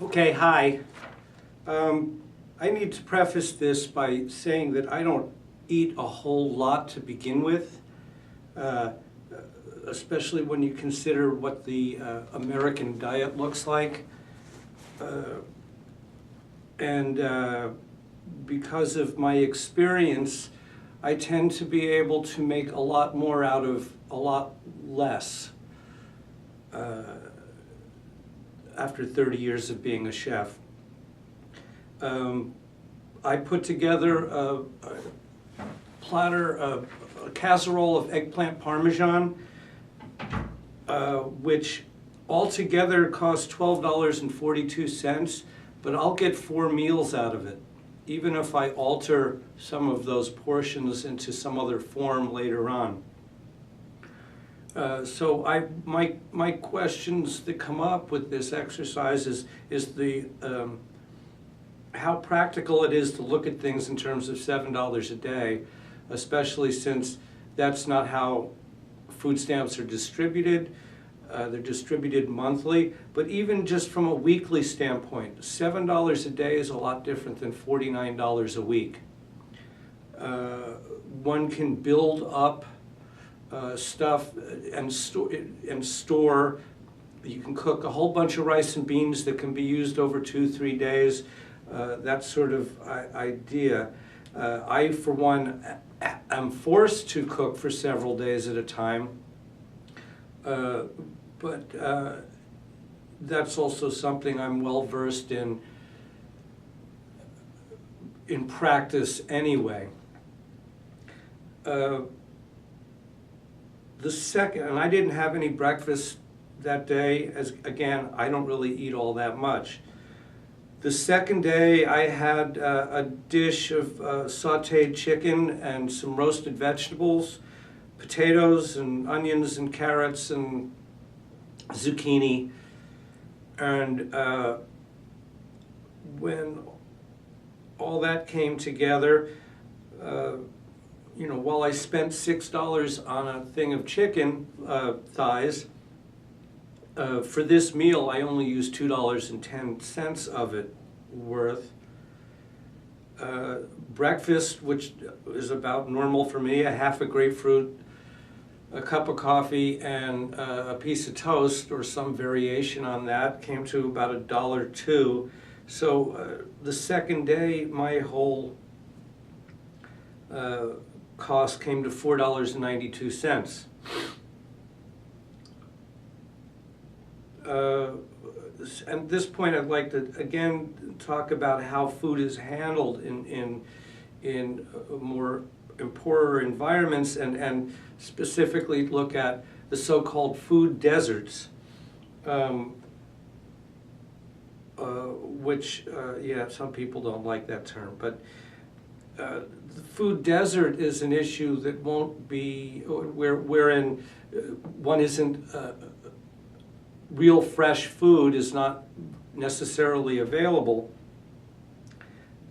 Okay, hi. I need to preface this by saying that I don't eat a whole lot to begin with, uh, especially when you consider what the American diet looks like. Uh, and because of my experience, I tend to be able to make a lot more out of a lot less after 30 years of being a chef. I put together a platter, a casserole of eggplant parmesan, which altogether costs $12.42, but I'll get 4 meals out of it, even if I alter some of those portions into some other form later on. So my questions that come up with this exercise is the how practical it is to look at things in terms of $7 a day, especially since that's not how food stamps are distributed. They're distributed monthly, but even just from a weekly standpoint, $7 a day is a lot different than $49 a week. One can build up stuff and store. You can cook a whole bunch of rice and beans that can be used over 2-3 days. That sort of idea. I, for one, am forced to cook for several days at a time, but that's also something I'm well versed in practice anyway. The second, and I didn't have any breakfast that day, as again, I don't really eat all that much. The second day I had a dish of sauteed chicken and some roasted vegetables, potatoes and onions and carrots and zucchini. And when all that came together, while I spent $6 on a thing of chicken thighs, for this meal I only used $2.10 of it worth. Breakfast, which is about normal for me, a half a grapefruit, a cup of coffee, and a piece of toast or some variation on that, came to about $1.02. So the second day my whole cost came to $4.92. At this point, I'd like to again talk about how food is handled in poorer environments, and specifically look at the so-called food deserts, which some people don't like that term, but the food desert is an issue that won't be wherein one isn't. Real fresh food is not necessarily available,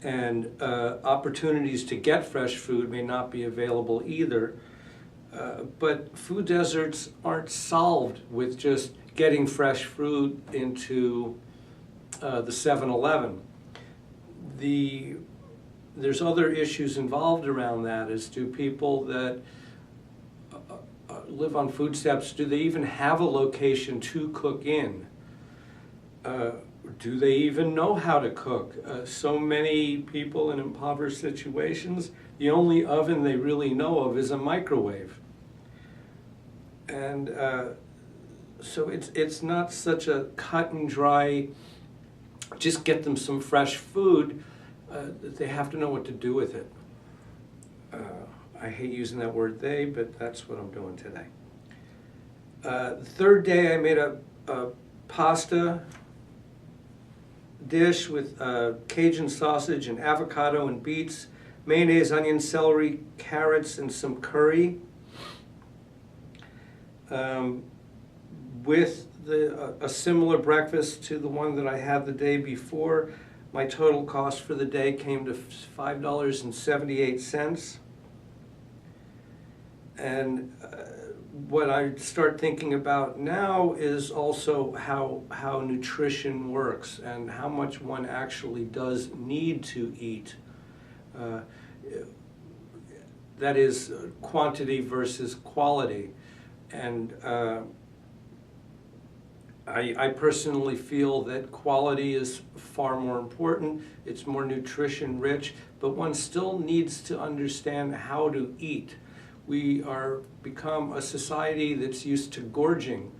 and opportunities to get fresh food may not be available either. But food deserts aren't solved with just getting fresh food into the 7-Eleven. There's other issues involved around that, as do people that live on food stamps. Do they even have a location to cook in? Do they even know how to cook? So many people in impoverished situations, the only oven they really know of is a microwave. And so it's not such a cut and dry, just get them some fresh food. They have to know what to do with it. I hate using that word "they," but that's what I'm doing today. The third day I made a pasta dish with Cajun sausage and avocado and beets, mayonnaise, onion, celery, carrots, and some curry. With a similar breakfast to the one that I had the day before, my total cost for the day came to $5.78. And what I start thinking about now is also how nutrition works and how much one actually does need to eat. Uh, that is quantity versus quality. And I personally feel that quality is far more important. It's more nutrition rich, but one still needs to understand how to eat. We are become a society that's used to gorging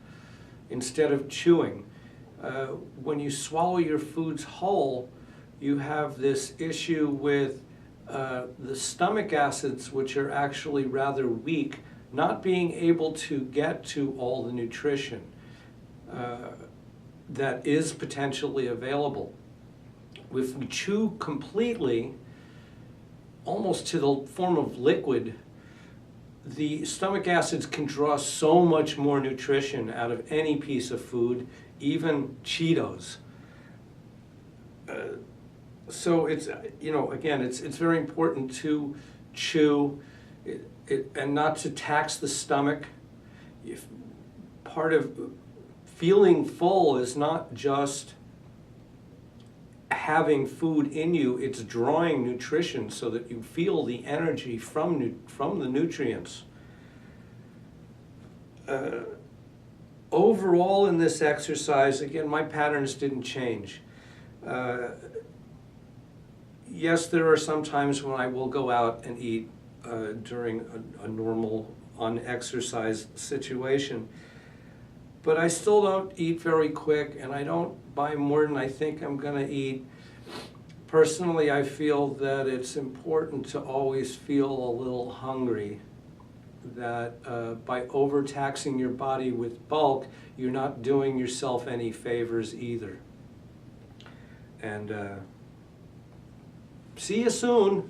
instead of chewing. When you swallow your foods whole, you have this issue with the stomach acids, which are actually rather weak, not being able to get to all the nutrition that is potentially available. If we chew completely, almost to the form of liquid, the stomach acids can draw so much more nutrition out of any piece of food, even Cheetos. So it's, again, it's very important to chew and not to tax the stomach. If part of feeling full is not just having food in you, it's drawing nutrition so that you feel the energy from the nutrients. Overall in this exercise, again, my patterns didn't change. Yes, there are some times when I will go out and eat during a normal unexercised situation, but I still don't eat very quick, and I don't buy more than I think I'm going to eat. Personally, I feel that it's important to always feel a little hungry, that by overtaxing your body with bulk, you're not doing yourself any favors either. And see you soon.